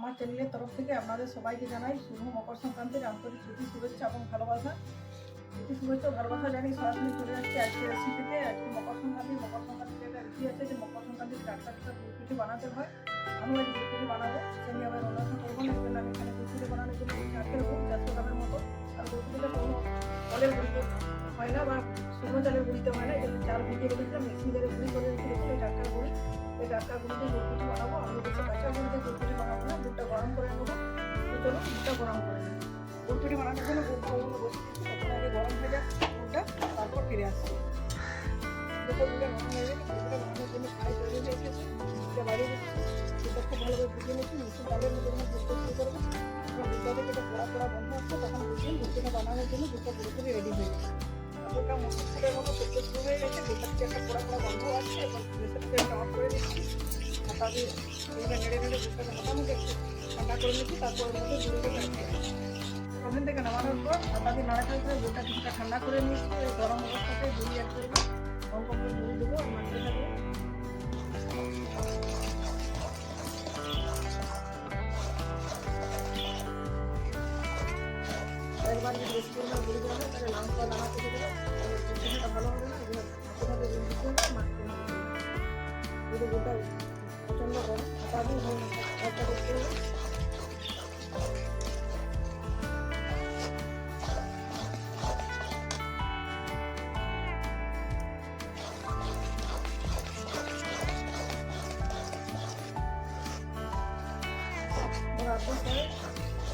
আমার চ্যানেলের তরফ থেকে আপনাদের সবাইকে জানাই শুভ মকর সংক্রান্তির আন্তরিক প্রীতি শুভেচ্ছা এবং ভালোবাসা। প্রীতি শুভেচ্ছা ও ভালোবাসা জানিয়ে সরাসরি চলে যাচ্ছি আজকে রেসিপিতে। আজকে মকর সংক্রান্তির একটা রীতি আছে যে মকর সংক্রান্তির টাটকা গুড় পিঠে বানাতে হয়। আমি আজ গুড় পিঠে বানাবো, সে নিয়ে আবার রান্না করবো না। এর আমি এখানে গুড় পিঠে বানানোর জন্য চারটে রকম 400 গ্রামের মতো। আর গুড় পিঠেটা কোনো ফলের গুঁড়িতে হয় না বা শুকনো চালের গুঁড়িতে হয় না, এটা চাল ভিজিয়ে রেখেছিলাম, মিক্সি জারে গুঁড়ি করে রেখেছিলাম। এই টাটকা গুঁড়ি, এই টাটকা গুঁড়ি দিয়ে গুড় পিঠে বানাবো। আমি বেশি কাঁচা গুঁড়ি দিয়ে গুড় পিঠে বানাবো না, গুড়টা গরম করে নেবো। তো চলো গুড়টা গরম করে নেবো। গুড় পিঠে বানানোর জন্য গুড়টা বসে দিচ্ছি, তখন আগে গরম হয়ে যাক গুড়টা, তারপর ফিরে আসছি। দুটো গুড়ে গরম হয়ে গেছে, গুড়টা বানানোর জন্য কড়াই তৈরি হয়ে এসেছে, গুড়টা বাড়িয়ে দিচ্ছি। গুড়টা খুব ভালোভাবে ভিজিয়ে নিচ্ছি। মিষ্টি ডালের মধ্যে যখন গুড় শুরু করবো, যখন গুড়টা থেকে একটা পোড়া পোড়া বন্ধ আসছে, তখন বুঝবেন গুড় পিঠে বানানোর জন্য গুড়টা পুরোপুরি রেডি হয়ে গেছে। গুড়টা মসুর ফুলের মতো ফুটতে শুরু হয়ে গেছে, গুড়টা থেকে একটা পোড়া পোড়া গন্ধ আসছে। এখন গ্যাসের ফ্লেমটা অফ করে দিচ্ছি। ঢাকা দিয়ে এভাবে নেড়ে নেড়ে গুড়টাকে মোটামুটি একটু ঠান্ডা করে নিচ্ছি। তারপর ওর মধ্যে গুঁড়িটা রাখতে হবে। ওভেন থেকে নামানোর পর ঢাকা দিয়ে নাড়াচাড়া করে গুড়টা কিছুটা ঠান্ডা করে নিচ্ছি। গরম অবস্থাতে গুঁড়ি অ্যাড করবো, অল্প করে গুঁড়ি দেবো আর নাড়তে থাকবো। একবার যদি বেশি পরিমাণ গুঁড়ি দেওয়া হয় তাহলে লাঞ্চ বা দানা থেকে দেবে, পিঠাটা ভালো হবে না। হাতে গুঁড়ি দিতে হবে, মাখতে হবে। যদি গুড়টা প্রচণ্ড গরম হাতা দিয়ে একটা করতে হবে। রাখবার পরে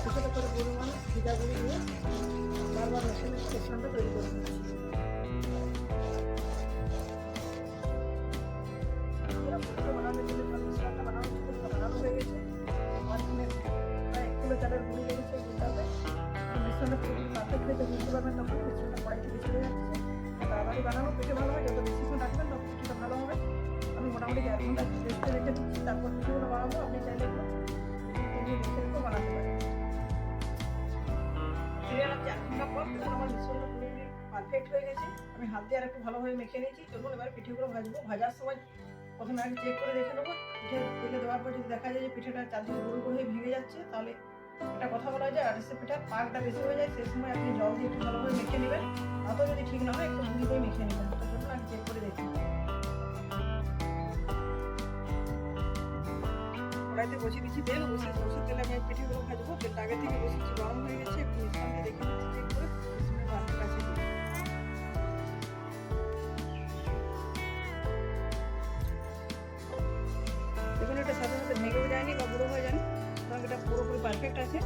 কিছুটা করে পরিমাণ ভিজা গুঁড়ি দিয়ে বারবার মেশিনের মিশ্রণটা তৈরি করে নিচ্ছি। বানানোর জন্য মিশ্রণটা বানানো হয়ে গেছে। মাঝখানে প্রায় 1 কিলো চালের গুঁড়ি লেগেছে গুড়টাতে। মিশ্রণটা পুরোপুরি পারফেক্ট হয়েছে বুঝতে পারবেন তখন মিশ্রণটা কড়াই থেকে ছেড়ে যাচ্ছে। তাড়াতাড়ি বানানো পিঠে ভালো হয়, যত বেশিক্ষণ রাখবেন তত পিঠেটা ভালো হবে। আমি মোটামুটি 1.5 ঘন্টা রেস্টে রেখে দিচ্ছি, তারপর পিঠেগুলো বানাবো। আপনি চাইলে একটু রেখে রেখেও বানাতে পারেন। ফিরে এলাম 4 ঘন্টা পর। দেখুন আমার মিশ্রণটা পুরোপুরি পারফেক্ট হয়ে গেছে। আমি হাত দিয়ে আর একটু ভালোভাবে মেখে নিয়েছি। চলুন এবার পিঠেগুলো ভাজবো। ভাজার সময় প্রথমে আগে চেক করে দেখে নেবো। পিঠে তেলে দেওয়ার পর যদি দেখা যায় যে পিঠেটা চারদিকে গোল গোল হয়ে ভেঙে যাচ্ছে, তাহলে একটা কথা বলা যায় আড়সে পিঠার পাকটা বেশি হয়ে যায়। সেই সময় আপনি জল দিয়ে একটু ভালোভাবে মেখে নেবেন। অত যদি ঠিক না হয় একটু মুড়ি দিয়ে মেখে নেবেন। তো চলুন আগে চেক করে দেখি। কড়াইতে বসিয়ে দিচ্ছি তেল, সরষের তেলে আমি পিঠেগুলো ভাজবো। তেলটা আগে থেকে বসিয়েছি, গরম হয়ে গেছে। একটু মিশ্রণ দিয়ে দেখে নিচ্ছি চেক করে মিশ্রণের পারফেক্ট আছে। দেখুন এটা সাথে সাথে ভেঙেও যায়নি বা গুঁড়ো হয়ে যায়নি, সুতরাং এটা পুরোপুরি পারফেক্ট আছে।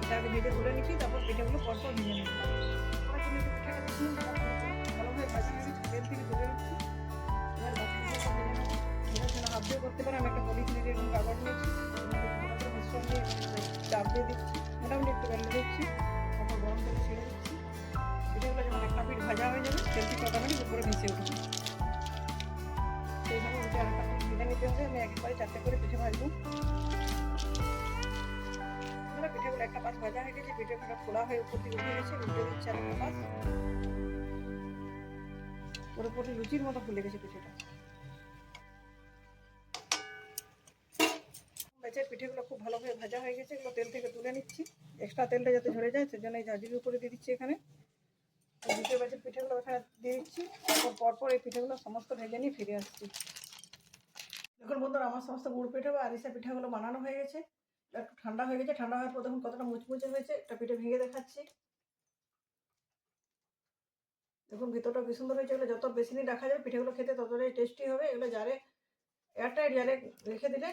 এটা আগে ভেজে তুলে নিচ্ছি, তারপর পিঠেগুলো পরপর ভেজে নেব। পিঠাটা দেখুন ভালোভাবে ভাজা হয়ে গেছে, তেল থেকে তুলে নিচ্ছি। এবার বাকি পিঠাটা ভেজে নেব। ভেজার জন্য হাত দিয়ে করতে পারে। আমি একটা পলিথিনের এরকম কাগজ নিয়েছি, মিশ্রণ দিয়ে চাপ দিয়ে দিচ্ছি, মোটামুটি একটু বেলে দিচ্ছি, তারপর গরম তেলে ছেড়ে দিচ্ছি। পিঠেগুলো যখন একটা পিঠ ভাজা হয়ে যাবে, তেল থেকে অটোমেটিক উপরে ভেসে উঠবে। সেই সময় উঠে আরেকটা পিঠ ভেজে নিতে হবে। আমি একবারে 4টে করে পিঠে ভাজবো। পিঠেগুলো একটা পাশ ভাজা হয়ে গেছে, পিঠেগুলো ফোড়া হয়ে উপর দিকে উঠে গেছে। উঠে দিচ্ছে আরেকটা পাশ, পুরোপুরি লুচির মতো ফুলে গেছে পিঠেটা। বেচের পিঠেগুলো খুব ভালোভাবে ভাজা হয়ে গেছে। এগুলো তেল থেকে তুলে নিচ্ছি, এক্সট্রা তেলটা যাতে ঝরে যায় সেজন্য এই ঝাঁঝরির উপরে দিয়ে দিচ্ছি। এখানে দ্বিতীয় ব্যাচের পিঠেগুলো এখানে দিয়ে দিচ্ছি। তারপর পরপর এই পিঠেগুলো সমস্ত ভেজে নিয়ে ফিরে আসছি। দেখুন বন্ধুরা, আমার সমস্ত গুড় পিঠে বা আরিসা পিঠাগুলো বানানো হয়ে গেছে। একটু ঠান্ডা হয়ে গেছে। ঠান্ডা হওয়ার পর দেখুন কতটা মুচমুচে হয়েছে। একটা পিঠে ভেঙে দেখাচ্ছি। দেখুন ভিতরটা কি সুন্দর হয়েছে। এগুলো যত বেশি দিন রাখা যাবে পিঠেগুলো খেতে ততটাই টেস্টি হবে। এগুলো জারে এয়ারটাইট জারে রেখে দিলে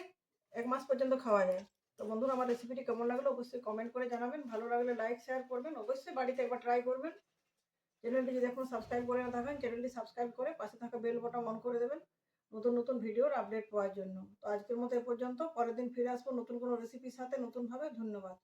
1 মাস পর্যন্ত খাওয়া যায়। তো বন্ধুরা, আমার রেসিপিটি কেমন লাগলো অবশ্যই কমেন্ট করে জানাবেন। ভালো লাগলে লাইক শেয়ার করবেন, অবশ্যই বাড়িতে একবার ট্রাই করবেন। চ্যানেলটি যদি এখনো সাবস্ক্রাইব করে না থাকেন, চ্যানেলটি সাবস্ক্রাইব করে পাশে থাকা বেল বাটন অন করে দেবেন নতুন নতুন ভিডিওর আপডেট পাওয়ার জন্য। তো আজকের মতো এ পর্যন্ত। পরের দিন ফিরে আসবো নতুন কোনো রেসিপির সাথে, নতুনভাবে। ধন্যবাদ।